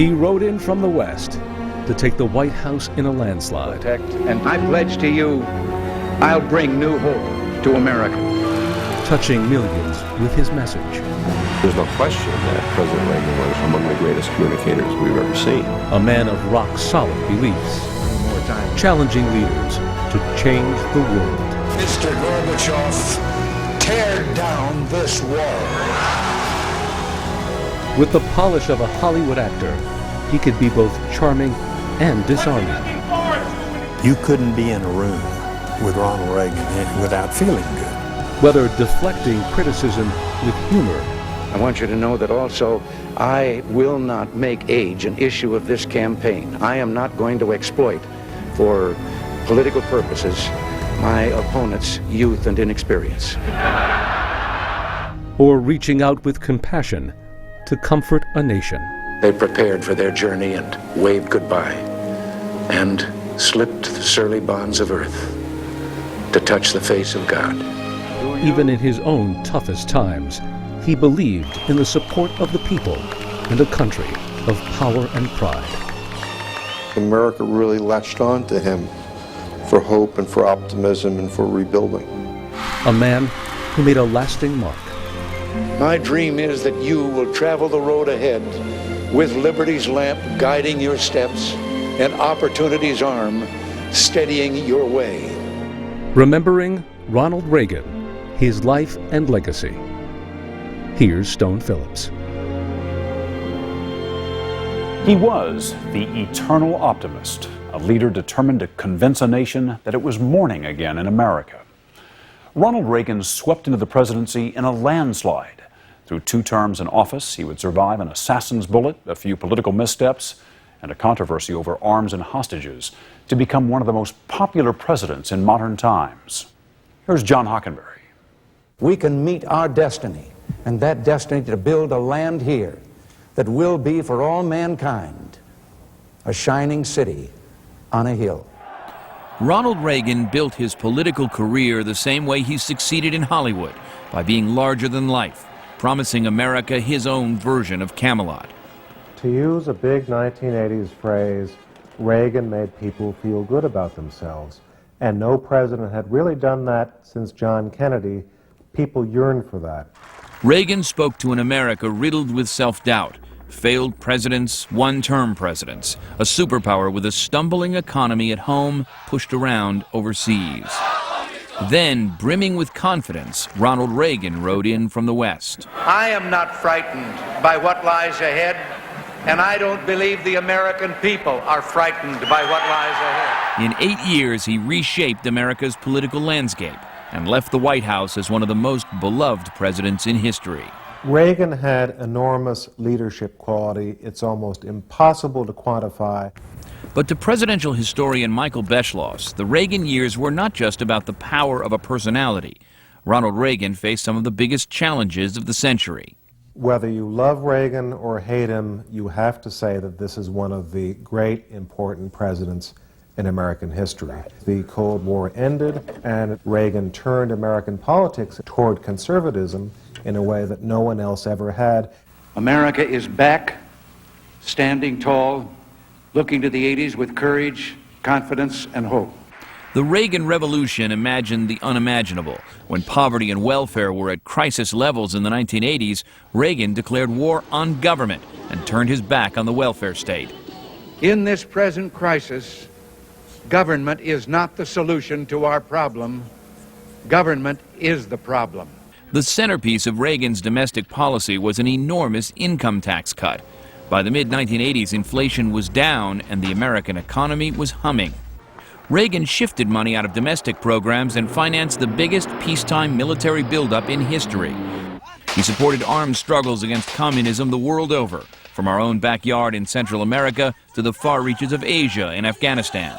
He rode in from the west to take the White House in a landslide. And I pledge to you, I'll bring new hope to America. Touching millions with his message. There's no question that President Reagan was among the greatest communicators we've ever seen. A man of rock-solid beliefs, challenging leaders to change the world. Mr. Gorbachev, tear down this wall. With the polish of a Hollywood actor, he could be both charming and disarming. You couldn't be in a room with Ronald Reagan without feeling good. Whether deflecting criticism with humor. I want you to know that also I will not make age an issue of this campaign. I am not going to exploit for political purposes my opponent's youth and inexperience. Or reaching out with compassion to comfort a nation. They prepared for their journey and waved goodbye and slipped the surly bonds of earth to touch the face of God. Even in his own toughest times, he believed in the support of the people and a country of power and pride. America really latched on to him for hope and for optimism and for rebuilding. A man who made a lasting mark. My dream is that you will travel the road ahead with liberty's lamp guiding your steps and opportunity's arm steadying your way. Remembering Ronald Reagan, his life and legacy. Here's Stone Phillips. He was the eternal optimist, a leader determined to convince a nation that it was morning again in America. Ronald Reagan swept into the presidency in a landslide. Through 2 terms in office, he would survive an assassin's bullet, a few political missteps, and a controversy over arms and hostages to become one of the most popular presidents in modern times. Here's John Hockenberry. We can meet our destiny, and that destiny to build a land here that will be for all mankind a shining city on a hill. Ronald Reagan built his political career the same way he succeeded in Hollywood, by being larger than life, promising America his own version of Camelot. To use a big 1980s phrase, Reagan made people feel good about themselves. And no president had really done that since John Kennedy. People yearned for that. Reagan spoke to an America riddled with self-doubt, failed presidents, one-term presidents, a superpower with a stumbling economy at home, pushed around overseas. Then, brimming with confidence, Ronald Reagan rode in from the West. I am not frightened by what lies ahead, and I don't believe the American people are frightened by what lies ahead. In 8 years, he reshaped America's political landscape and left the White House as one of the most beloved presidents in history. Reagan had enormous leadership quality. It's almost impossible to quantify. But to presidential historian Michael Beschloss, the Reagan years were not just about the power of a personality. Ronald Reagan faced some of the biggest challenges of the century. Whether you love Reagan or hate him, you have to say that this is one of the great, important presidents in American history. The Cold War ended, and Reagan turned American politics toward conservatism in a way that no one else ever had. America is back, standing tall, looking to the 80s with courage, confidence, and hope. The Reagan Revolution imagined the unimaginable. When poverty and welfare were at crisis levels in the 1980s, Reagan declared war on government and turned his back on the welfare state. In this present crisis, government is not the solution to our problem. Government is the problem. The centerpiece of Reagan's domestic policy was an enormous income tax cut. By the mid-1980s, inflation was down and the American economy was humming. Reagan shifted money out of domestic programs and financed the biggest peacetime military buildup in history. He supported armed struggles against communism the world over, from our own backyard in Central America to the far reaches of Asia and Afghanistan.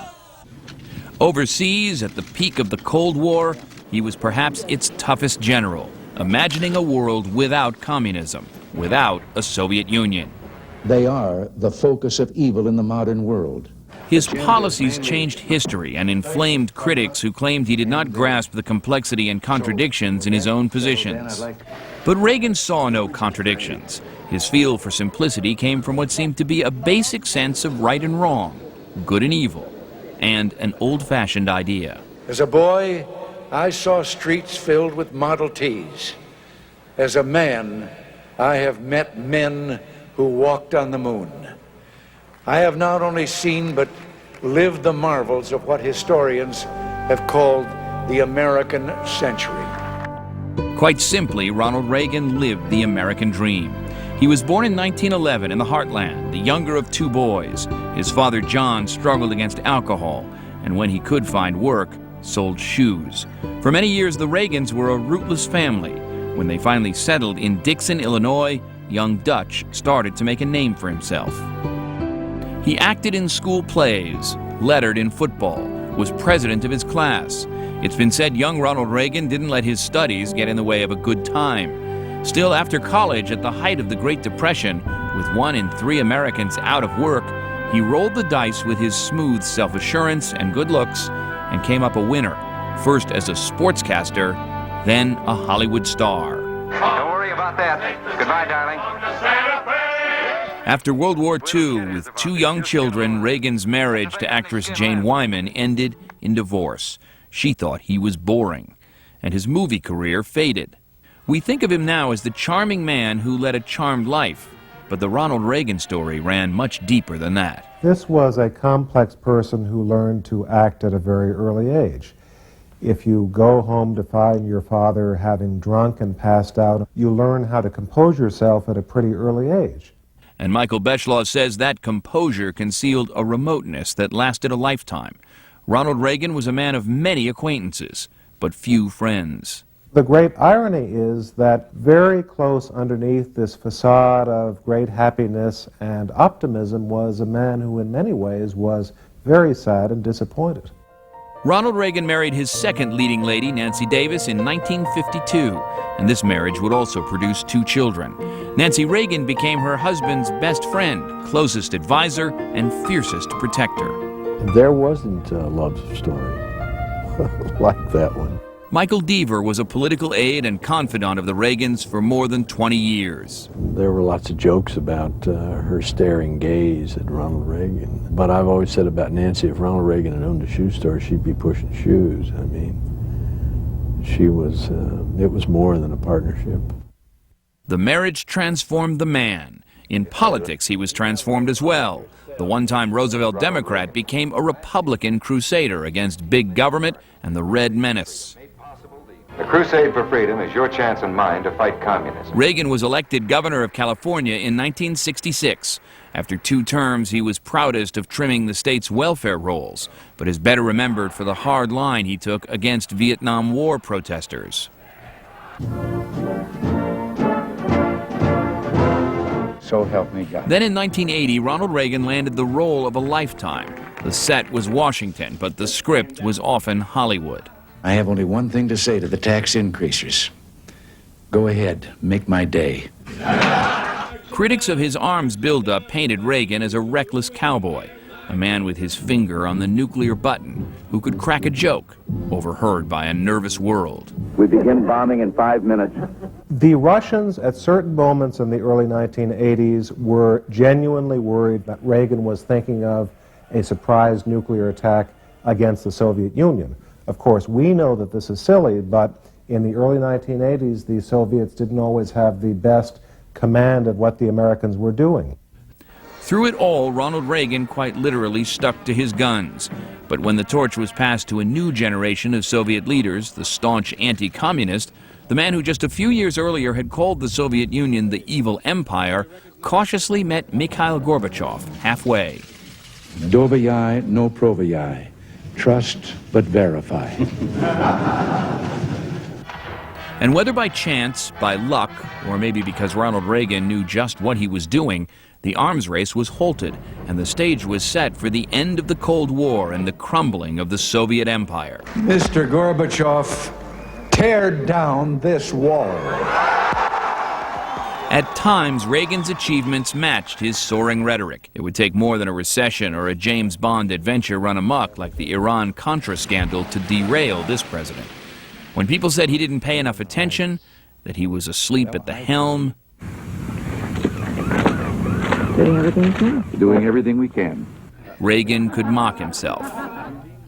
Overseas, at the peak of the Cold War, he was perhaps its toughest general, imagining a world without communism, without a Soviet Union. They are the focus of evil in the modern world. His policies changed history and inflamed critics who claimed he did not grasp the complexity and contradictions in his own positions. But Reagan saw no contradictions. His feel for simplicity came from what seemed to be a basic sense of right and wrong, good and evil, and an old-fashioned idea. As a boy, I saw streets filled with Model Ts. As a man, I have met men who walked on the moon. I have not only seen but lived the marvels of what historians have called the American century. Quite simply, Ronald Reagan lived the American dream. He was born in 1911 in the heartland, the younger of two boys. His father, John, struggled against alcohol, and when he could find work, sold shoes. For many years, the Reagans were a rootless family. When they finally settled in Dixon, Illinois, young Dutch started to make a name for himself. He acted in school plays, lettered in football, was president of his class. It's been said young Ronald Reagan didn't let his studies get in the way of a good time. Still, after college, at the height of the Great Depression, with 1 in 3 Americans out of work, he rolled the dice with his smooth self-assurance and good looks and came up a winner, first as a sportscaster, then a Hollywood star. Don't worry about that. Goodbye, darling. After World War II, with 2 young children, Reagan's marriage to actress Jane Wyman ended in divorce. She thought he was boring, and his movie career faded. We think of him now as the charming man who led a charmed life, but the Ronald Reagan story ran much deeper than that. This was a complex person who learned to act at a very early age. If you go home to find your father having drunk and passed out, you learn how to compose yourself at a pretty early age. And Michael Bechlaw says that composure concealed a remoteness that lasted a lifetime. Ronald Reagan was a man of many acquaintances, but few friends. The great irony is that very close underneath this facade of great happiness and optimism was a man who in many ways was very sad and disappointed. Ronald Reagan married his second leading lady, Nancy Davis, in 1952, and this marriage would also produce 2 children. Nancy Reagan became her husband's best friend, closest advisor, and fiercest protector. There wasn't a love story like that one. Michael Deaver was a political aide and confidant of the Reagans for more than 20 years. There were lots of jokes about her staring gaze at Ronald Reagan. But I've always said about Nancy, if Ronald Reagan had owned a shoe store, she'd be pushing shoes. I mean, she was, it was more than a partnership. The marriage transformed the man. In politics, he was transformed as well. The one-time Roosevelt Democrat became a Republican crusader against big government and the Red Menace. The crusade for freedom is your chance and mine to fight communism. Reagan was elected governor of California in 1966. After 2 terms, he was proudest of trimming the state's welfare rolls, but is better remembered for the hard line he took against Vietnam War protesters. So help me God. Then in 1980, Ronald Reagan landed the role of a lifetime. The set was Washington, but the script was often Hollywood. I have only one thing to say to the tax increasers. Go ahead, make my day. Critics of his arms buildup painted Reagan as a reckless cowboy, a man with his finger on the nuclear button who could crack a joke, overheard by a nervous world. We begin bombing in 5 minutes. The Russians at certain moments in the early 1980s were genuinely worried that Reagan was thinking of a surprise nuclear attack against the Soviet Union. Of course, we know that this is silly, but in the early 1980s, the Soviets didn't always have the best command of what the Americans were doing. Through it all, Ronald Reagan quite literally stuck to his guns. But when the torch was passed to a new generation of Soviet leaders, the staunch anti-communist, the man who just a few years earlier had called the Soviet Union the evil empire, cautiously met Mikhail Gorbachev halfway. Dobayai, no provayai. Trust but verify. And whether by chance, by luck, or maybe because Ronald Reagan knew just what he was doing, the arms race was halted, and the stage was set for the end of the Cold War and the crumbling of the Soviet Empire. Mr. Gorbachev, tear down this wall. At times, Reagan's achievements matched his soaring rhetoric. It would take more than a recession or a James Bond adventure run amok like the Iran-Contra scandal to derail this president. When people said he didn't pay enough attention, that he was asleep at the helm, doing everything we can. Doing everything we can. Reagan could mock himself.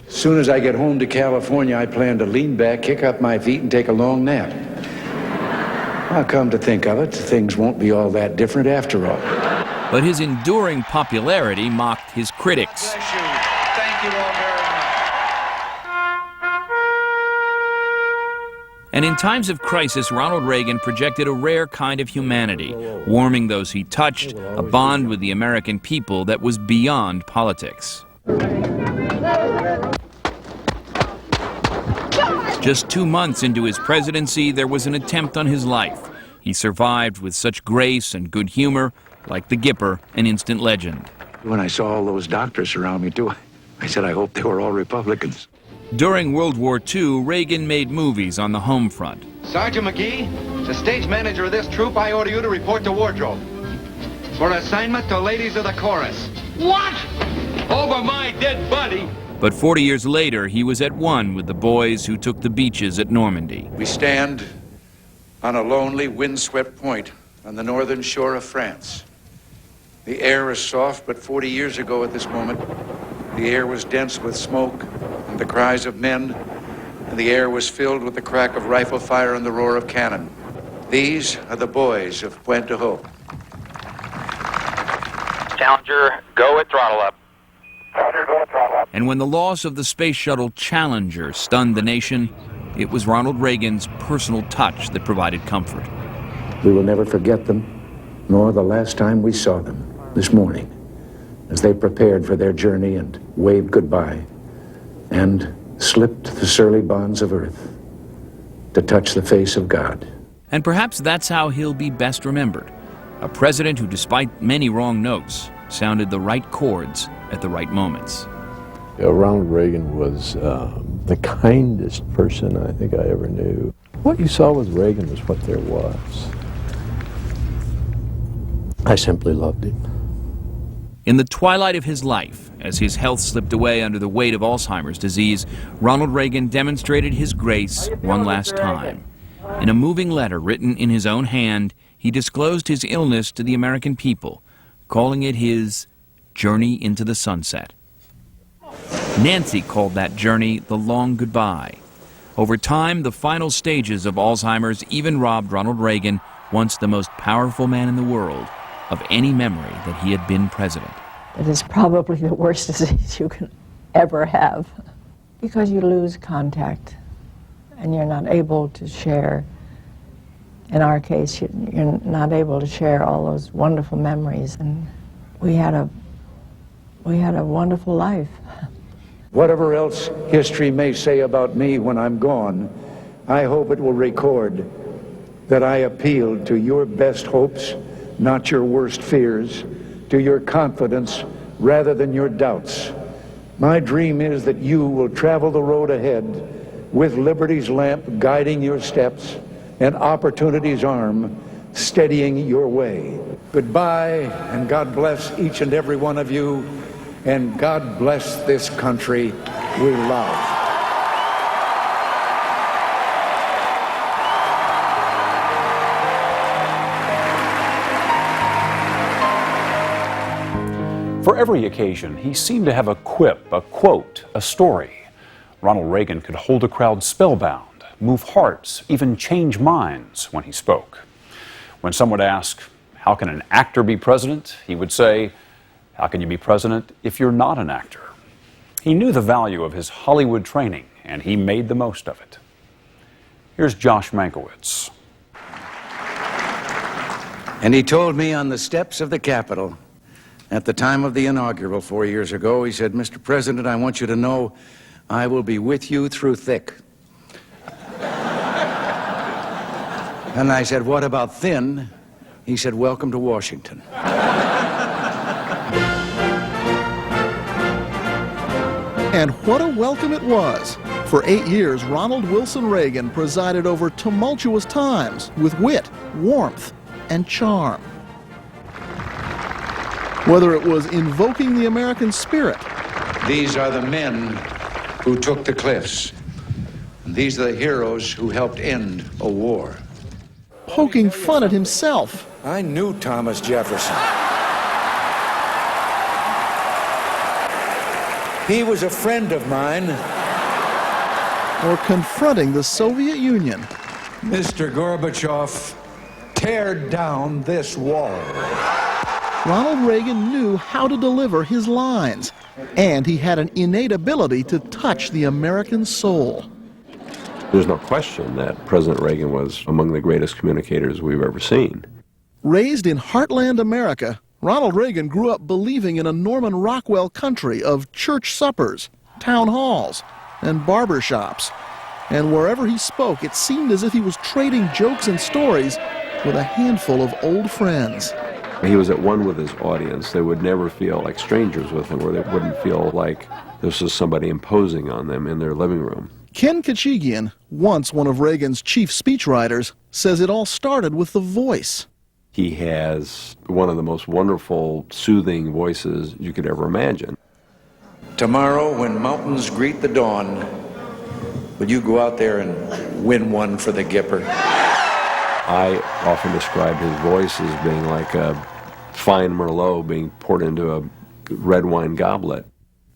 As soon as I get home to California, I plan to lean back, kick up my feet, and take a long nap. I'll come to think of it, things won't be all that different after all. But his enduring popularity mocked his critics. Bless you. Thank you all very much. And in times of crisis, Ronald Reagan projected a rare kind of humanity, warming those he touched, a bond with the American people that was beyond politics. Just 2 months into his presidency, there was an attempt on his life. He survived with such grace and good humor, like the Gipper, an instant legend. When I saw all those doctors around me, too, I said I hope they were all Republicans. During World War II, Reagan made movies on the home front. Sergeant McGee, as the stage manager of this troop, I order you to report to wardrobe. For assignment to ladies of the chorus. What? Over my dead body? But 40 years later, he was at one with the boys who took the beaches at Normandy. We stand on a lonely, windswept point on the northern shore of France. The air is soft, but 40 years ago at this moment, the air was dense with smoke and the cries of men, and the air was filled with the crack of rifle fire and the roar of cannon. These are the boys of Pointe du Hope. Challenger, go at throttle up. And when the loss of the space shuttle Challenger stunned the nation, it was Ronald Reagan's personal touch that provided comfort. We will never forget them, nor the last time we saw them this morning, as they prepared for their journey and waved goodbye and slipped the surly bonds of earth to touch the face of God. And perhaps that's how he'll be best remembered. A president who, despite many wrong notes, sounded the right chords at the right moments. Ronald Reagan was the kindest person I think I ever knew. What you saw with Reagan was what there was. I simply loved him. In the twilight of his life, as his health slipped away under the weight of Alzheimer's disease, Ronald Reagan demonstrated his grace one last time. In a moving letter written in his own hand, he disclosed his illness to the American people, calling it his journey into the sunset. Nancy called that journey the long goodbye. Over time, the final stages of Alzheimer's even robbed Ronald Reagan, once the most powerful man in the world, of any memory that he had been president. It is probably the worst disease you can ever have, because you lose contact and you're not able to share. In our case, you're not able to share all those wonderful memories, and we had a wonderful life. Whatever else history may say about me when I'm gone, I hope it will record that I appealed to your best hopes, not your worst fears, to your confidence rather than your doubts. My dream is that you will travel the road ahead with liberty's lamp guiding your steps and opportunity's arm steadying your way. Goodbye, and God bless each and every one of you, and God bless this country we love. For every occasion, he seemed to have a quip, a quote, a story. Ronald Reagan could hold a crowd spellbound, move hearts, even change minds when he spoke. When some would ask, how can an actor be president? He would say, how can you be president if you're not an actor? He knew the value of his Hollywood training, and he made the most of it. Here's Josh Mankiewicz. And he told me on the steps of the Capitol, at the time of the inaugural 4 years ago, he said, Mr. President, I want you to know I will be with you through thick. And I said, what about thin? He said, welcome to Washington. And what a welcome it was. For 8 years, Ronald Wilson Reagan presided over tumultuous times with wit, warmth, and charm. Whether it was invoking the American spirit, These are the men who took the cliffs. These are the heroes who helped end a war. poking fun at himself, I knew Thomas Jefferson. He was a friend of mine. or confronting the Soviet Union. Mr. Gorbachev, tear down this wall. Ronald Reagan knew how to deliver his lines, and he had an innate ability to touch the American soul. There's no question that President Reagan was among the greatest communicators we've ever seen. Raised in heartland America, Ronald Reagan grew up believing in a Norman Rockwell country of church suppers, town halls, and barber shops. And wherever he spoke, it seemed as if he was trading jokes and stories with a handful of old friends. He was at one with his audience. They would never feel like strangers with him, or they wouldn't feel like this was somebody imposing on them in their living room. Ken Kachigian, once one of Reagan's chief speechwriters, says it all started with the voice. He has one of the most wonderful, soothing voices you could ever imagine. Tomorrow, when mountains greet the dawn, would you go out there and win one for the Gipper? I often describe his voice as being like a fine Merlot being poured into a red wine goblet.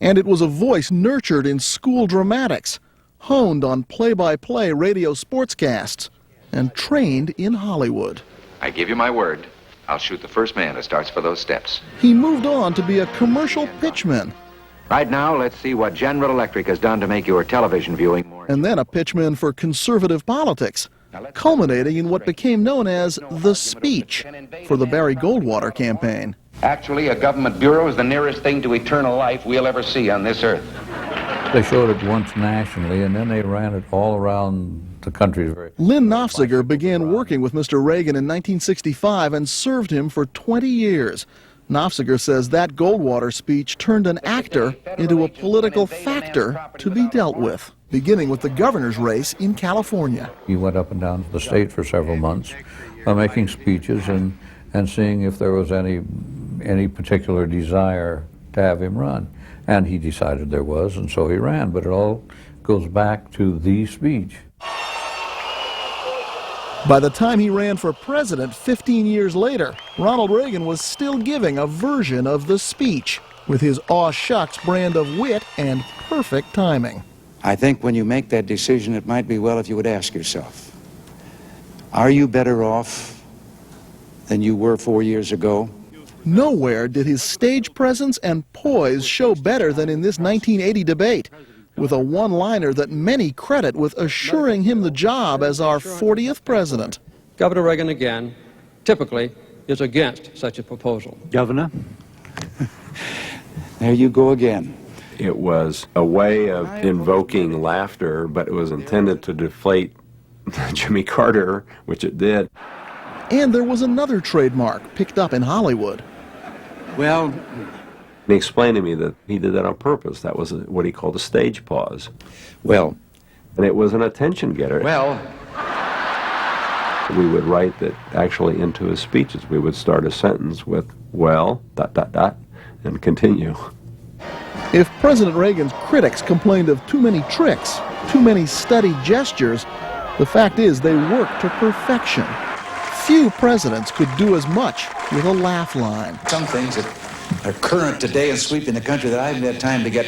And it was a voice nurtured in school dramatics, honed on play-by-play radio sportscasts, and trained in Hollywood. I give you my word, I'll shoot the first man that starts for those steps. He moved on to be a commercial pitchman, Right now, let's see what General Electric has done to make your television viewing more... and then a pitchman for conservative politics, culminating in what became known as the speech for the Barry Goldwater campaign. Actually, a government bureau is the nearest thing to eternal life we'll ever see on this earth. They showed it once nationally, and then they ran it all around the country. Lynn Nofziger began working with Mr. Reagan in 1965 and served him for 20 years. Nofziger says that Goldwater speech turned an actor into a political factor to be dealt with, beginning with the governor's race in California. He went up and down the state for several months making speeches and seeing if there was any particular desire to have him run. And he decided there was, and so he ran. But it all goes back to the speech. By the time he ran for president 15 years later, Ronald Reagan was still giving a version of the speech with his aw shucks brand of wit and perfect timing. I think when you make that decision, it might be well if you would ask yourself, are you better off than you were 4 years ago? Nowhere did his stage presence and poise show better than in this 1980 debate, with a one-liner that many credit with assuring him the job as our 40th president. Governor Reagan, again, typically is against such a proposal. Governor? There you go again. It was a way of invoking laughter, but it was intended to deflate Jimmy Carter, which it did. And there was another trademark picked up in Hollywood. Well, he explained to me that he did that on purpose. That was what he called a stage pause. Well, and it was an attention getter. Well, we would write that actually into his speeches. We would start a sentence with, well, ... and continue. If President Reagan's critics complained of too many tricks, too many studied gestures, the fact is they worked to perfection. Few presidents could do as much with a laugh line. Some things that are current today and sweeping the country that I haven't had time to get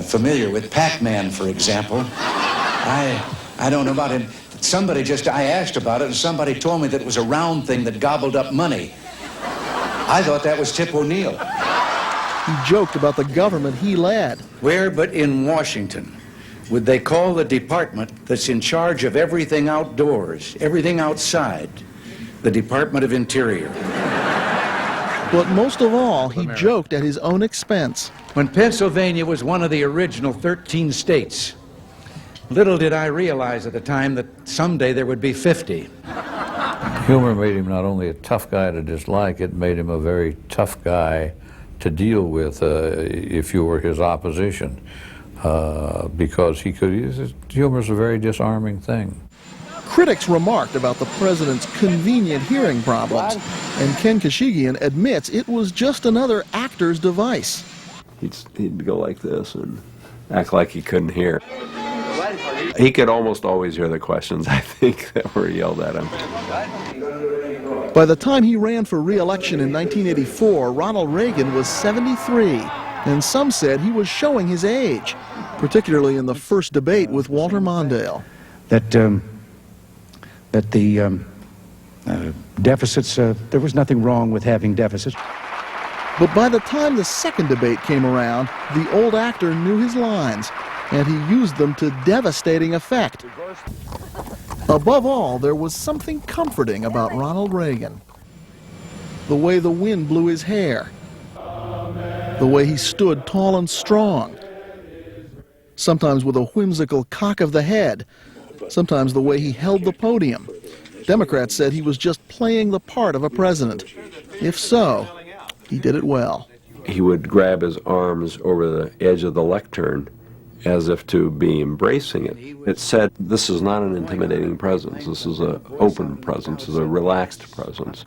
familiar with. Pac-Man, for example. I don't know about him. I asked about it, and somebody told me that it was a round thing that gobbled up money. I thought that was Tip O'Neill. He joked about the government he led. Where but in Washington would they call the department that's in charge of everything outdoors, everything outside, the Department of Interior? But most of all, he joked at his own expense. When Pennsylvania was one of the original 13 states, little did I realize at the time that someday there would be 50. Humor made him not only a tough guy to dislike, it made him a very tough guy to deal with if you were his opposition, because humor is a very disarming thing. Critics remarked about the president's convenient hearing problems, and Ken Kashigian admits it was just another actor's device. He'd go like this and act like he couldn't hear. He could almost always hear the questions, I think, that were yelled at him. By the time he ran for re-election in 1984, Ronald Reagan was 73, and some said he was showing his age, particularly in the first debate with Walter Mondale. That the deficits, there was nothing wrong with having deficits. But by the time the second debate came around, the old actor knew his lines, and he used them to devastating effect. Above all, there was something comforting about Ronald Reagan. The way the wind blew his hair, the way he stood tall and strong, sometimes with a whimsical cock of the head, sometimes the way he held the podium. Democrats said he was just playing the part of a president. If so, he did it well. He would grab his arms over the edge of the lectern as if to be embracing it. It said, this is not an intimidating presence. This is an open presence. This is a relaxed presence.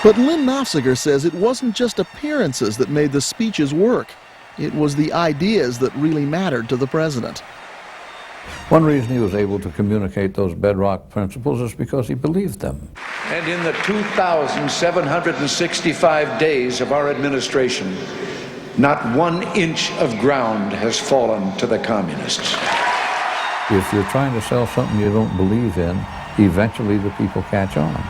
But Lynn Nofziger says it wasn't just appearances that made the speeches work. It was the ideas that really mattered to the president. One reason he was able to communicate those bedrock principles is because he believed them. And in the 2,765 days of our administration, not 1 inch of ground has fallen to the communists. If you're trying to sell something you don't believe in, eventually the people catch on.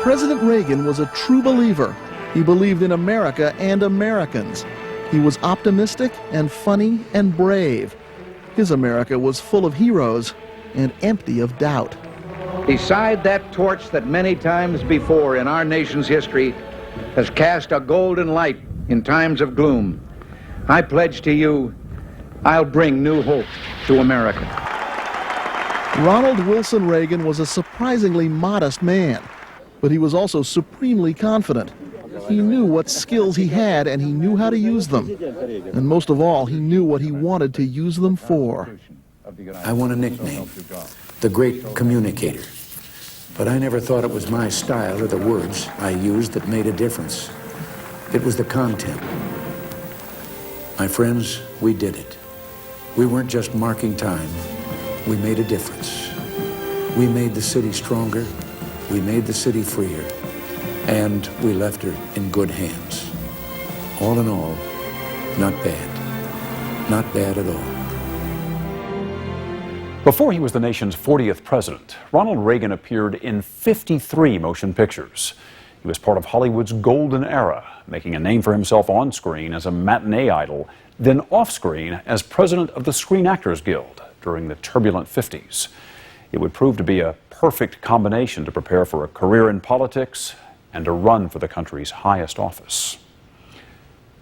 President Reagan was a true believer. He believed in America and Americans. He was optimistic and funny and brave. His America was full of heroes and empty of doubt. Beside that torch that many times before in our nation's history has cast a golden light in times of gloom, I pledge to you, I'll bring new hope to America. Ronald Wilson Reagan was a surprisingly modest man, but he was also supremely confident. He knew what skills he had, and he knew how to use them. And most of all, he knew what he wanted to use them for. I want a nickname, the Great Communicator. But I never thought it was my style or the words I used that made a difference. It was the content. My friends, we did it. We weren't just marking time. We made a difference. We made the city stronger. We made the city freer. And we left her in good hands. All in all, not bad. Not bad at all. Before he was the nation's 40th president, Ronald Reagan appeared in 53 motion pictures. He was part of Hollywood's golden era, making a name for himself on screen as a matinee idol, then off screen as president of the Screen Actors Guild during the turbulent 50s. It would prove to be a perfect combination to prepare for a career in politics and to run for the country's highest office.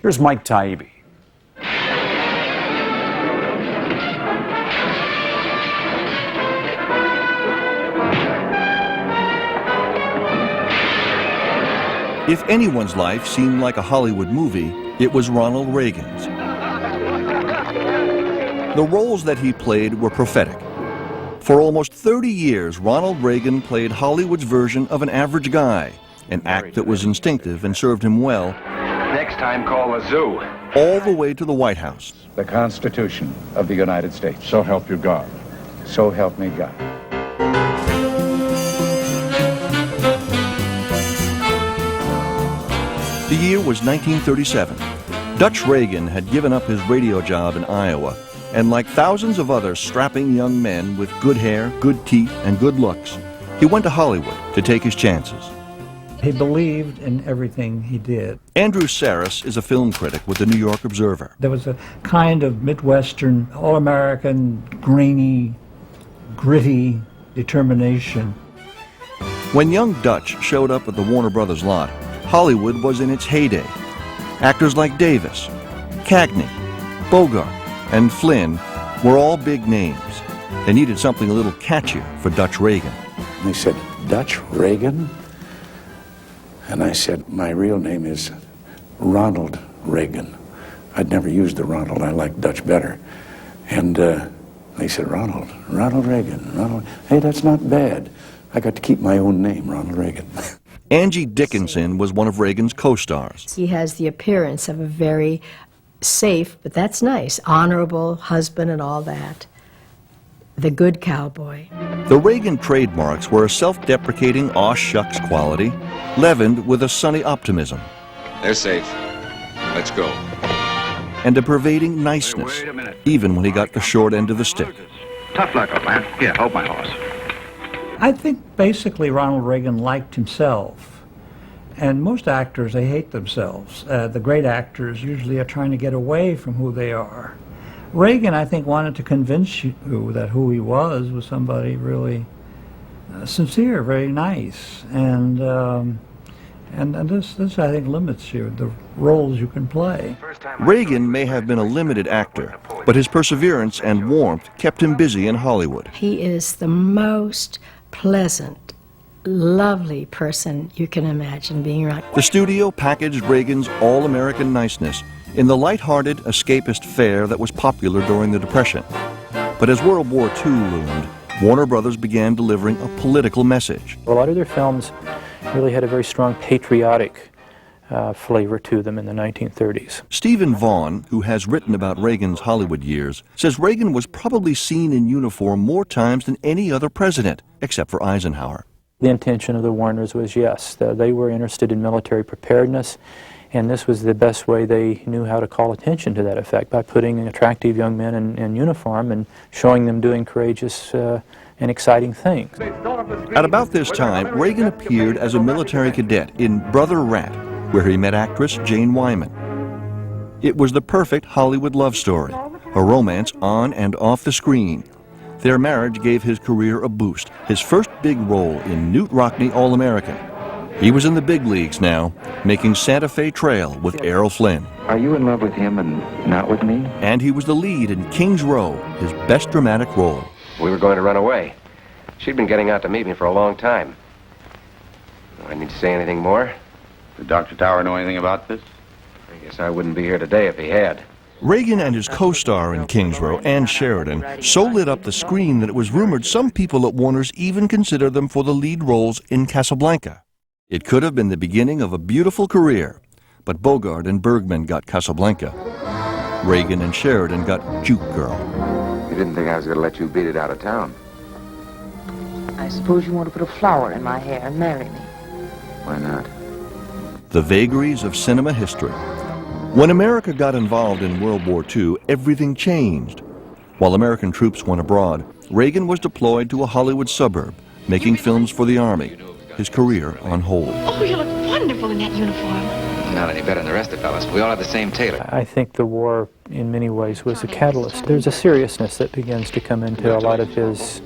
Here's Mike Taibbi. If anyone's life seemed like a Hollywood movie, it was Ronald Reagan's. The roles that he played were prophetic. For almost 30 years, Ronald Reagan played Hollywood's version of an average guy, an act that was instinctive and served him well. Next time, call a zoo. All the way to the White House. The Constitution of the United States. So help you God. So help me God. The year was 1937. Dutch Reagan had given up his radio job in Iowa, and like thousands of other strapping young men with good hair, good teeth, and good looks, he went to Hollywood to take his chances. He believed in everything he did. Andrew Saris is a film critic with the New York Observer. There was a kind of Midwestern, all-American, grainy, gritty determination. When young Dutch showed up at the Warner Brothers lot, Hollywood was in its heyday. Actors like Davis, Cagney, Bogart, and Flynn were all big names. They needed something a little catchier for Dutch Reagan. And they said, Dutch Reagan? And I said, my real name is Ronald Reagan. I'd never used the Ronald. I liked Dutch better. And They said, Ronald Reagan, hey, that's not bad. I got to keep my own name, Ronald Reagan. Angie Dickinson was one of Reagan's co-stars. He has the appearance of a very safe, but that's nice, honorable husband and all that. The good cowboy. The Reagan trademarks were a self-deprecating aw-shucks quality, leavened with a sunny optimism. They're safe. Let's go. And a pervading niceness, even when he got the short end of the stick. Tough luck, old man. Here, hold my horse. I think basically Ronald Reagan liked himself. And most actors, they hate themselves. The great actors usually are trying to get away from who they are. Reagan, I think, wanted to convince you that who he was somebody really sincere, very nice. And this, I think, limits you, the roles you can play. Reagan may have been a limited actor, but his perseverance and warmth kept him busy in Hollywood. He is the most pleasant, lovely person you can imagine being around. The studio packaged Reagan's all-American niceness in the light-hearted, escapist fare that was popular during the Depression. But as World War II loomed, Warner Brothers began delivering a political message. A lot of their films really had a very strong patriotic flavor to them in the 1930s. Stephen Vaughn, who has written about Reagan's Hollywood years, says Reagan was probably seen in uniform more times than any other president, except for Eisenhower. The intention of the Warners was, yes, they were interested in military preparedness, and this was the best way they knew how to call attention to that effect, by putting attractive young men in uniform and showing them doing courageous and exciting things. At about this time, Reagan appeared as a military cadet in Brother Rat, where he met actress Jane Wyman. It was the perfect Hollywood love story, a romance on and off the screen. Their marriage gave his career a boost, his first big role in Newt Rockney All-American. He was in the big leagues now, making Santa Fe Trail with Errol Flynn. Are you in love with him and not with me? And he was the lead in King's Row, his best dramatic role. We were going to run away. She'd been getting out to meet me for a long time. Do I need to say anything more? Did Dr. Tower know anything about this? I guess I wouldn't be here today if he had. Reagan and his co-star in King's Row, Ann Sheridan, so lit up the screen that it was rumored some people at Warner's even considered them for the lead roles in Casablanca. It could have been the beginning of a beautiful career, but Bogart and Bergman got Casablanca. Reagan and Sheridan got Juke Girl. You didn't think I was going to let you beat it out of town? I suppose you want to put a flower in my hair and marry me. Why not? The vagaries of cinema history. When America got involved in World War II, everything changed. While American troops went abroad, Reagan was deployed to a Hollywood suburb, making films for the Army, his career on hold. Oh, you look wonderful in that uniform. Not any better than the rest of the fellas. We all have the same tailor. I think the war, in many ways, was a catalyst. There's a seriousness that begins to come into a lot of his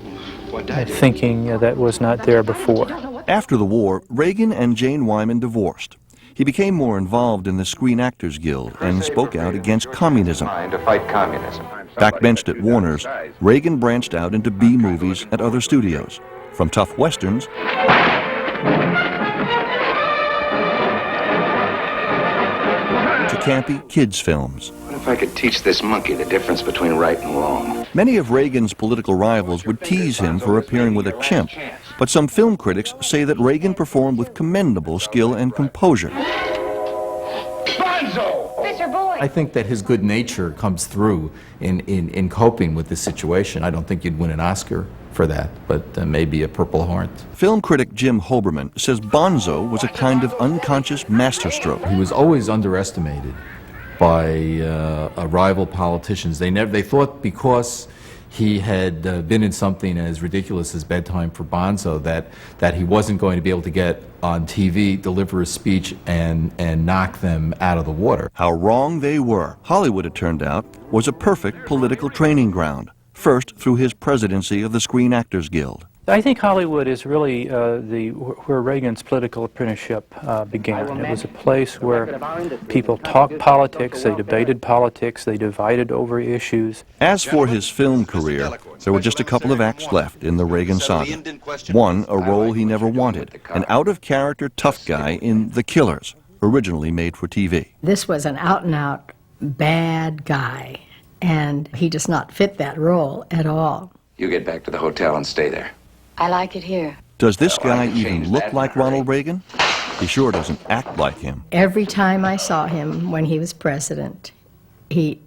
thinking that was not there before. After the war, Reagan and Jane Wyman divorced. He became more involved in the Screen Actors Guild and spoke out against communism. To fight communism. Backbenched at Warner's, Reagan branched out into B movies at other studios, from tough westerns to campy kids' films. What if I could teach this monkey the difference between right and wrong? Many of Reagan's political rivals would tease him for appearing with a chimp, but some film critics say that Reagan performed with commendable skill and composure. I think that his good nature comes through in coping with this situation. I don't think you'd win an Oscar for that, but maybe a Purple Heart. Film critic Jim Hoberman says Bonzo was a kind of unconscious masterstroke. He was always underestimated by rival politicians. They thought because he had been in something as ridiculous as Bedtime for Bonzo that he wasn't going to be able to get on TV, deliver a speech, and knock them out of the water. How wrong they were. Hollywood, it turned out, was a perfect political training ground, first through his presidency of the Screen Actors Guild. I think Hollywood is really where Reagan's political apprenticeship began. It was a place where people talked politics, they debated politics, they divided over issues. As for his film career, there were just a couple of acts left in the Reagan saga. One, a role he never wanted, an out-of-character tough guy in The Killers, originally made for TV. This was an out-and-out bad guy. and he does not fit that role at all. You get back to the hotel and stay there. I like it here. Does this guy even look like Ronald Reagan? He sure doesn't act like him. Every time I saw him when he was president, he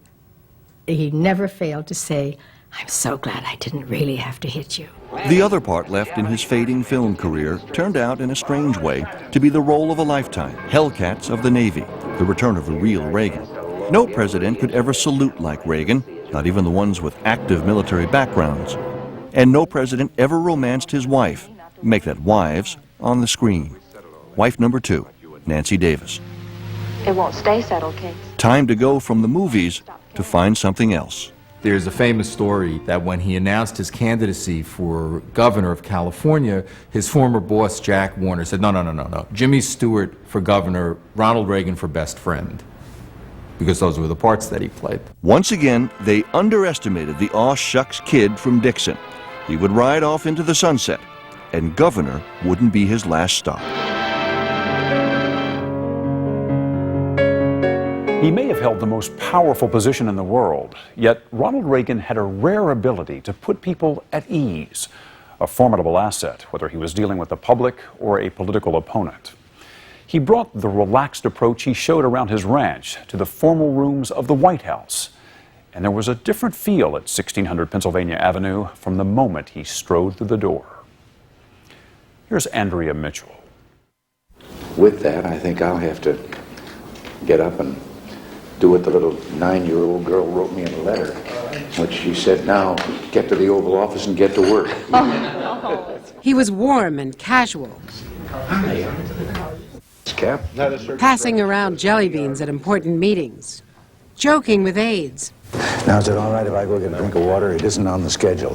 never failed to say, "I'm so glad I didn't really have to hit you." The other part left in his fading film career turned out in a strange way to be the role of a lifetime, Hellcats of the Navy, the return of the real Reagan. No president could ever salute like Reagan, not even the ones with active military backgrounds. And no president ever romanced his wife, make that wives, on the screen. Wife number 2, Nancy Davis. It won't stay settled, Case. Time to go from the movies to find something else. There's a famous story that when he announced his candidacy for governor of California, his former boss, Jack Warner, said, no. Jimmy Stewart for governor, Ronald Reagan for best friend. Because those were the parts that he played. Once again, they underestimated the aw-shucks kid from Dixon. He would ride off into the sunset, and governor wouldn't be his last stop. He may have held the most powerful position in the world, yet Ronald Reagan had a rare ability to put people at ease, a formidable asset, whether he was dealing with the public or a political opponent. He brought the relaxed approach he showed around his ranch to the formal rooms of the White House, and there was a different feel at 1600 Pennsylvania Avenue from the moment he strode through the door. Here's Andrea Mitchell. With that, I think I'll have to get up and do what the little 9-year-old girl wrote me in a letter, which she said, now get to the Oval Office and get to work. He was warm and casual, Cap. passing around jelly beans at important meetings, joking with aides. Now, is it all right if I go get a drink of water? It isn't on the schedule.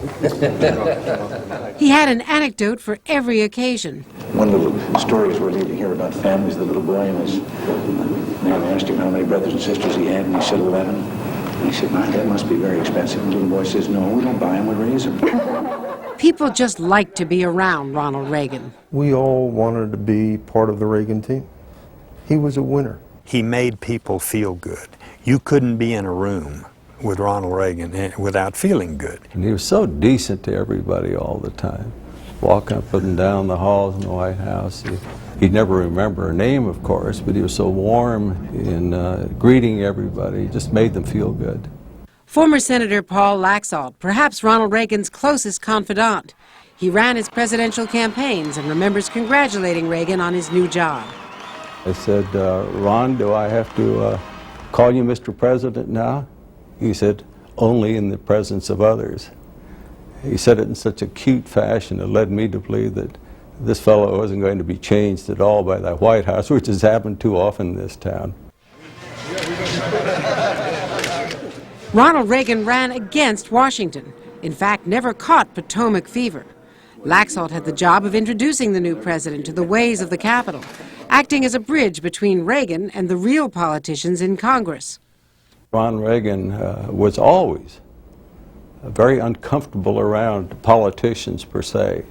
He had an anecdote for every occasion. One of the stories we're reading here about families, the little boy and his man asked him how many brothers and sisters he had, and he said 11. And he said, "My, that must be very expensive." And the little boy says, "No, we don't buy them, we raise them." People just liked to be around Ronald Reagan. We all wanted to be part of the Reagan team. He was a winner. He made people feel good. You couldn't be in a room with Ronald Reagan without feeling good. And he was so decent to everybody all the time. Walking up and down the halls in the White House. He'd never remember her name, of course, but he was so warm in greeting everybody. He just made them feel good. Former Senator Paul Laxalt, perhaps Ronald Reagan's closest confidant. He ran his presidential campaigns and remembers congratulating Reagan on his new job. I said, Ron, do I have to call you Mr. President now? He said, only in the presence of others. He said it in such a cute fashion it led me to believe that this fellow wasn't going to be changed at all by that White House, which has happened too often in this town. Ronald Reagan ran against Washington, in fact never caught Potomac fever. Laxalt had the job of introducing the new president to the ways of the Capitol, acting as a bridge between Reagan and the real politicians in Congress. Ron Reagan was always very uncomfortable around politicians per se.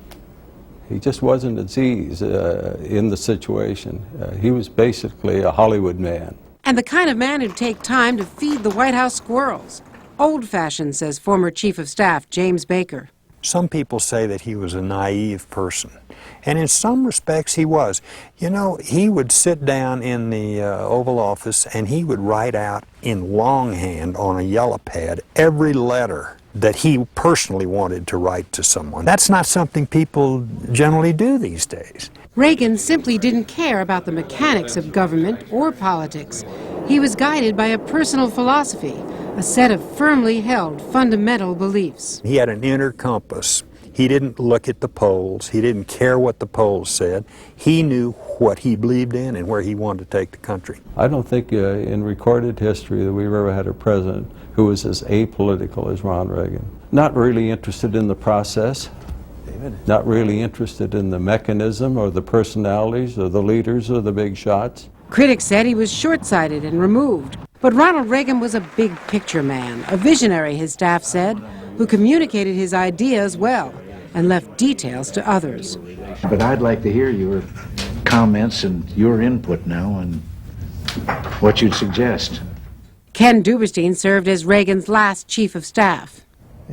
He just wasn't at ease in the situation. He was basically a Hollywood man. And the kind of man who'd take time to feed the White House squirrels. Old-fashioned, says former Chief of Staff James Baker. Some people say that he was a naive person, and in some respects he was. You know, he would sit down in the Oval Office and he would write out in longhand on a yellow pad every letter that he personally wanted to write to someone. That's not something people generally do these days. Reagan simply didn't care about the mechanics of government or politics. He was guided by a personal philosophy, a set of firmly held fundamental beliefs. He had an inner compass. He didn't look at the polls. He didn't care what the polls said. He knew what he believed in and where he wanted to take the country. I don't think in recorded history that we've ever had a president who was as apolitical as Ron Reagan. Not really interested in the process, not really interested in the mechanism or the personalities or the leaders or the big shots. Critics said he was short-sighted and removed. But Ronald Reagan was a big picture man, a visionary, his staff said, who communicated his ideas well and left details to others. But I'd like to hear your comments and your input now on what you'd suggest. Ken Duberstein served as Reagan's last chief of staff.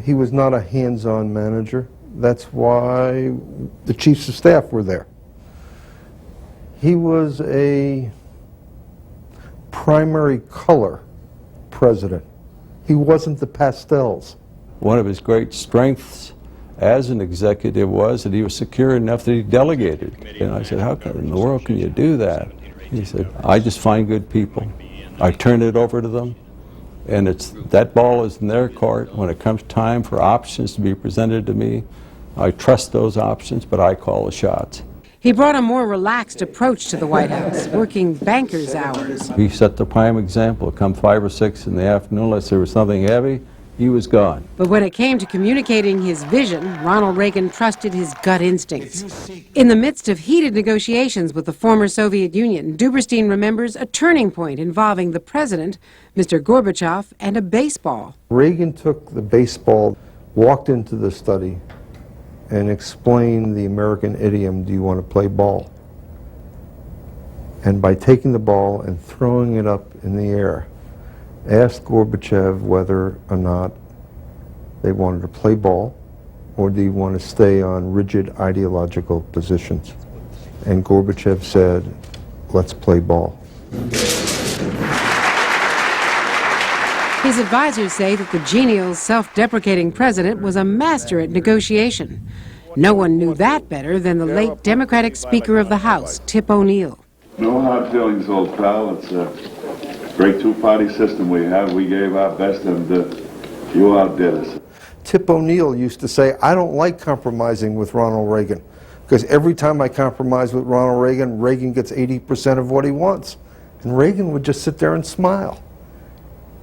He was not a hands-on manager. That's why the chiefs of staff were there. He was a primary color president. He wasn't the pastels. One of his great strengths as an executive was that he was secure enough that he delegated. And I said, how in the world can you do that? He said, I just find good people. I turn it over to them, and that ball is in their court. When it comes time for options to be presented to me, I trust those options, but I call the shots. He brought a more relaxed approach to the White House, working banker's hours. He set the prime example. Come 5 or 6 in the afternoon, unless there was something heavy, he was gone. But when it came to communicating his vision, Ronald Reagan trusted his gut instincts. In the midst of heated negotiations with the former Soviet Union, Duberstein remembers a turning point involving the president, Mr. Gorbachev, and a baseball. Reagan took the baseball, walked into the study, and explained the American idiom, do you want to play ball? And by taking the ball and throwing it up in the air, asked Gorbachev whether or not they wanted to play ball or do you want to stay on rigid ideological positions. And Gorbachev said, let's play ball. His advisors say that the genial, self-deprecating president was a master at negotiation. No one knew that better than the late Democratic Speaker of the House, Tip O'Neill. No hard feelings, old pal. It's a great two-party system we have. We gave our best and you outdid us. Tip O'Neill used to say, I don't like compromising with Ronald Reagan because every time I compromise with Ronald Reagan, Reagan gets 80% of what he wants. And Reagan would just sit there and smile.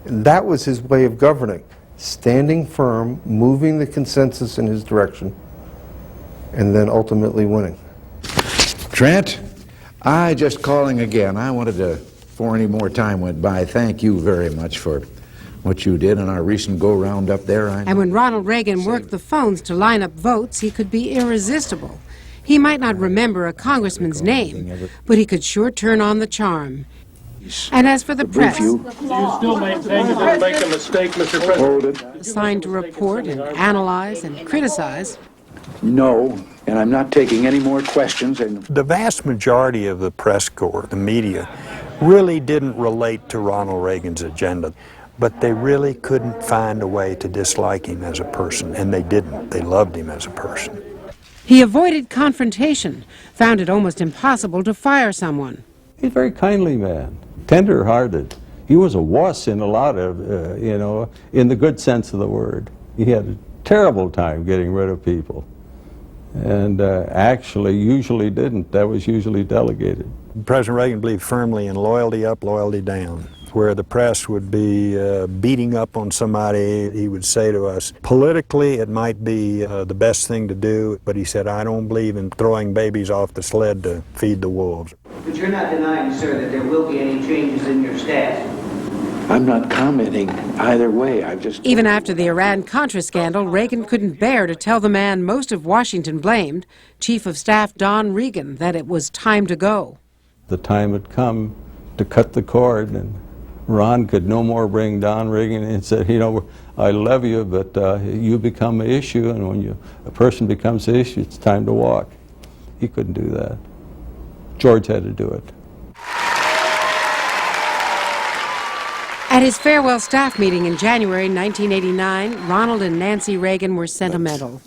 And that was his way of governing, standing firm, moving the consensus in his direction, and then ultimately winning. Trent, I just calling again. I wanted to, before any more time went by, thank you very much for what you did on our recent go-round up there. And when Ronald Reagan worked the phones to line up votes, he could be irresistible. He might not remember a congressman's name, but he could sure turn on the charm. And as for the press, You still maintain you didn't make a mistake, Mr. President? assigned to report and analyze and criticize. No, and I'm not taking any more questions. And the vast majority of the press corps, the media, really didn't relate to Ronald Reagan's agenda, but they really couldn't find a way to dislike him as a person, and they didn't. They loved him as a person. He avoided confrontation, found it almost impossible to fire someone. He's a very kindly man, tender-hearted. He was a wuss in a lot of, in the good sense of the word. He had a terrible time getting rid of people. And actually usually didn't. That was usually delegated. President Reagan believed firmly in loyalty up, loyalty down. Where the press would be beating up on somebody, he would say to us, politically it might be the best thing to do, but he said, I don't believe in throwing babies off the sled to feed the wolves. But you're not denying, sir, that there will be any changes in your staff? I'm not commenting either way. Even after the Iran-Contra scandal, Reagan couldn't bear to tell the man most of Washington blamed, Chief of Staff Don Regan, that it was time to go. The time had come to cut the cord, and Ron could no more bring Don Reagan and said, I love you, but you become an issue, and when a person becomes an issue, it's time to walk. He couldn't do that. George had to do it. At his farewell staff meeting in January 1989, Ronald and Nancy Reagan were sentimental.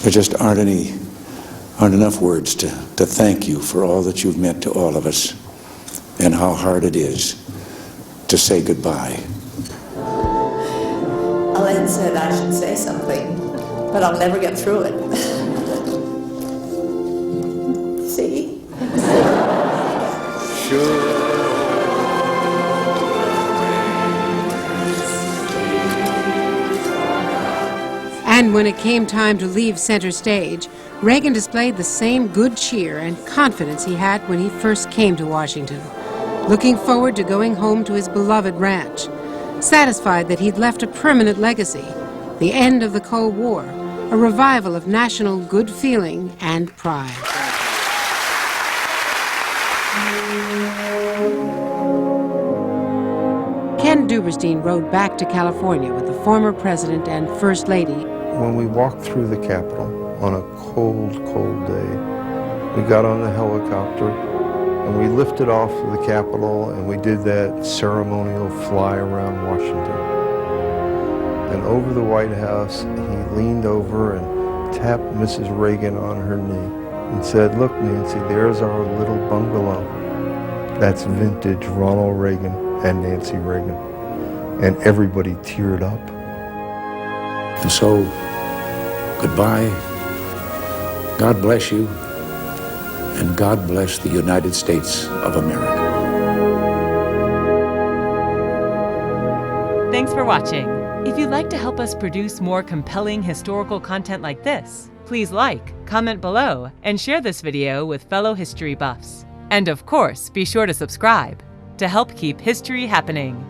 There just aren't enough words to thank you for all that you've meant to all of us and how hard it is to say goodbye. Elaine said I should say something, but I'll never get through it. See? Sure. And when it came time to leave center stage, Reagan displayed the same good cheer and confidence he had when he first came to Washington, looking forward to going home to his beloved ranch, satisfied that he'd left a permanent legacy, the end of the Cold War, a revival of national good feeling and pride. Ken Duberstein Silverstein rode back to California with the former president and First Lady. When we walked through the Capitol on a cold, cold day, we got on the helicopter and we lifted off of the Capitol and we did that ceremonial fly around Washington. And over the White House, he leaned over and tapped Mrs. Reagan on her knee and said, "Look, Nancy, there's our little bungalow. That's vintage Ronald Reagan and Nancy Reagan." And everybody teared up. And so, goodbye, God bless you, and God bless the United States of America. Thanks for watching. If you'd like to help us produce more compelling historical content like this, please like, comment below, and share this video with fellow history buffs. And of course, be sure to subscribe to help keep history happening.